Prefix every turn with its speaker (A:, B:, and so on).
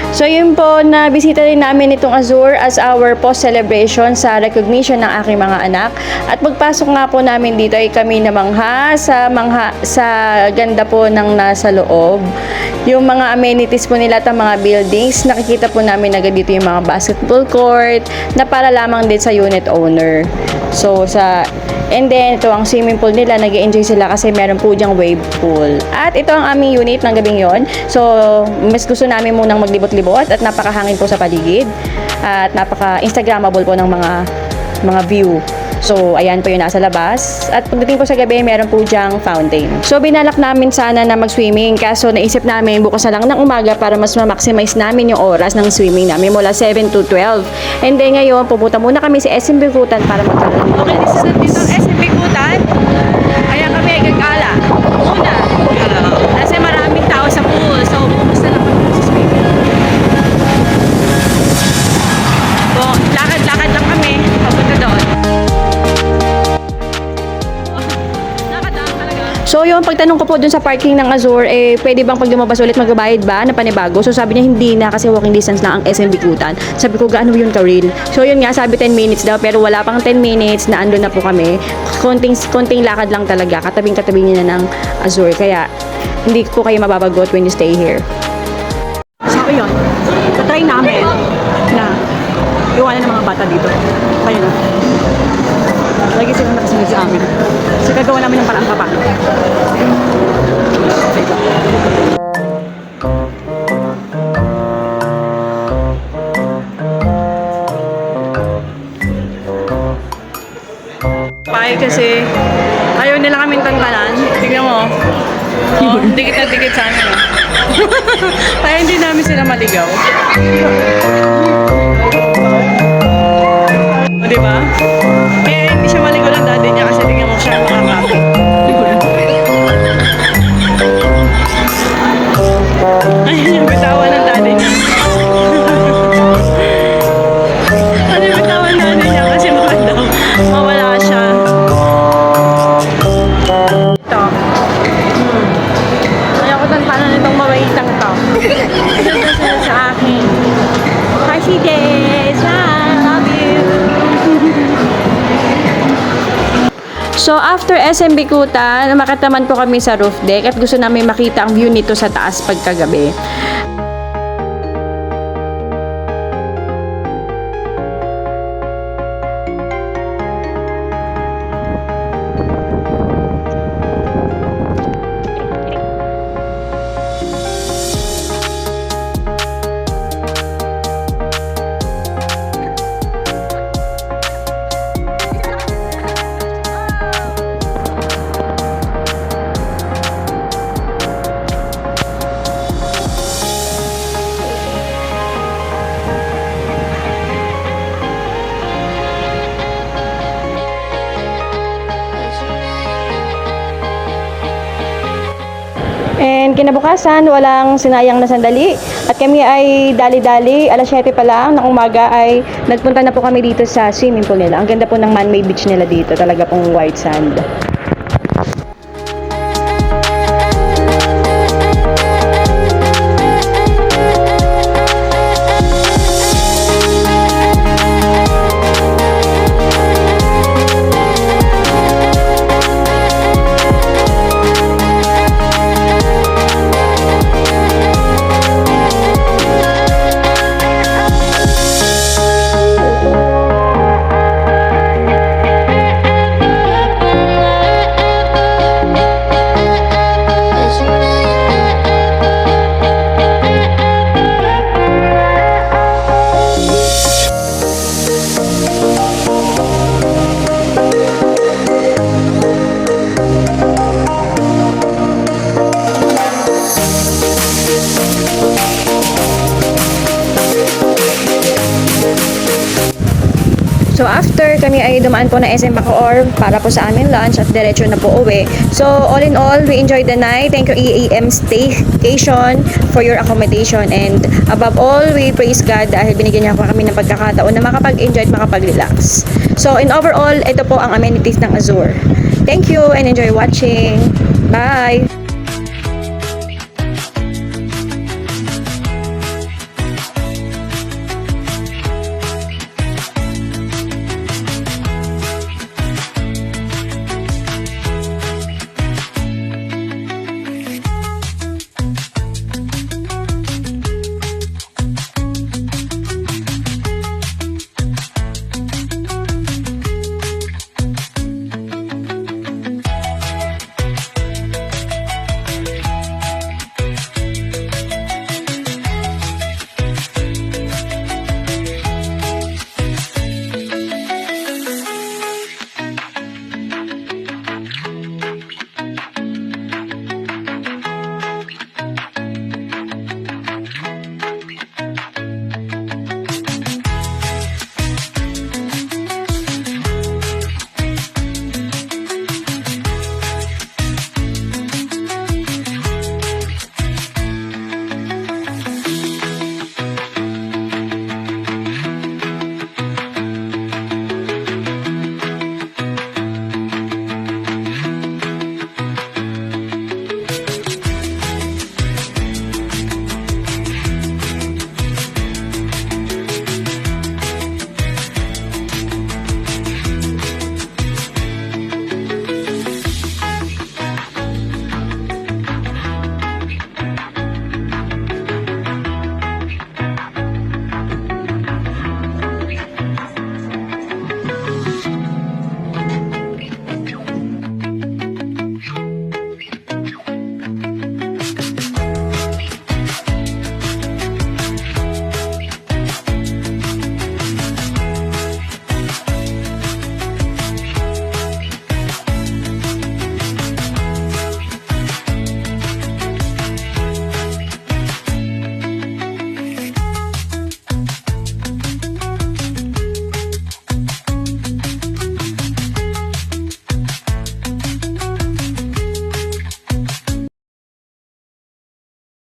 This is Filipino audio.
A: So yun po, na bisita rin namin itong Azure as our post-celebration sa recognition ng aking mga anak. At pagpasok nga po namin dito ay kami namangha sa ganda po ng nasa loob. Yung mga amenities po nila at mga buildings, nakikita po namin agad dito yung mga basketball court na para lamang din sa unit owner. And then, ito ang swimming pool nila. Nag-enjoy sila kasi meron po dyang wave pool. At ito ang aming unit ng gabing yon. So, mas gusto namin munang maglibot-libot at napakahangin po sa paligid. At napaka-instagrammable po ng mga view. So, ayan po yung nasa labas. At pagdating po sa gabi, meron po dyang fountain. So, binalak namin sana na mag-swimming. Kaso, naisip namin bukas na lang ng umaga para mas ma-maximize namin yung oras ng swimming namin mula 7 to 12. And then ngayon, pupunta muna kami sa SM Bikutan para magkaroon. Okay, dito ang SM Bikutan. Ayan kami ay gagala. Una, kasi maraming tao sa pool. So, pumunta lang kami sa swimming. So, lakad-lakad lang kami. Papunta doon. So yung pagtanong ko po dun sa parking ng Azure, pwede bang pag lumabas ulit magbabayad ba na panibago? So sabi niya hindi na kasi walking distance lang ang SM Bikutan. Sabi ko gaano yun ka-real? So yun nga, sabi 10 minutes daw pero wala pang 10 minutes na andun na po kami. Konting lakad lang talaga, katabing-katabi niya na ng Azure. Kaya hindi po kayo mababagot when you stay here. So yun, try namin na iwanan ng mga bata dito. Kaya na. Lagi silang nakasunod sa amin. So, gagawa namin ng parang paano. Kasi ayaw nila kaming tantanan. Tingnan mo. Oh, dikit na dikit sa amin. Kaya hindi namin sila maligaw. O, diba? Kaya hindi siya maligaw ng daddy niya kasi tingnan mo siya makakapit. Ayun yung bitawan ng daddy niya. Ano yung bitawan ng daddy niya kasi mawala siya. Ito. Ayaw ko tantanan itong mabaitang to. Ito sila sa akin. Hi, CJs! So, after SM Bikutan, umakyat naman po kami sa roof deck at gusto namin makita ang view nito sa taas pagkagabi. And kinabukasan, walang sinayang na sandali. At kami ay dali-dali, alas 7 pa lang ng umaga ay nagpunta na po kami dito sa swimming pool nila. Ang ganda po ng man-made beach nila dito, talaga pong white sand. So after, kami ay dumaan po na SM Bacoor para po sa amin lunch at diretso na po uwi. So all in all, we enjoyed the night. Thank you EAM Staycation for your accommodation, and above all, we praise God dahil binigyan niya kami ng pagkakataon na makapag-enjoy at makapag-relax. So in overall, ito po ang amenities ng Azure. Thank you and enjoy watching. Bye!